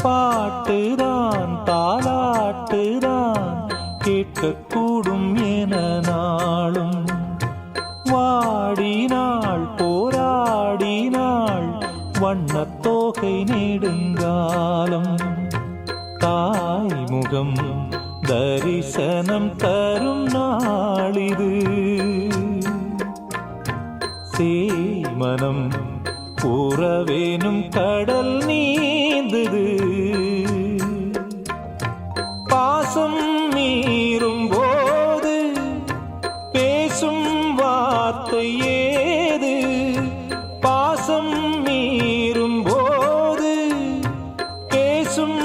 பாட்டுதான் தாலாட்டுதான் கேட்கக்கூடும் என நாளும் வாடினாள் போராடினாள் வண்ணத்தோகை நெடுங்காலம் தாய் முகம் தரிசனம் தரும் நாளிது சேமனம் உறவேனும் கடல் நீந்தது பாசம் மீறும் போது பேசும் வார்த்தை ஏது பாசம் மீறும் போது பேசும்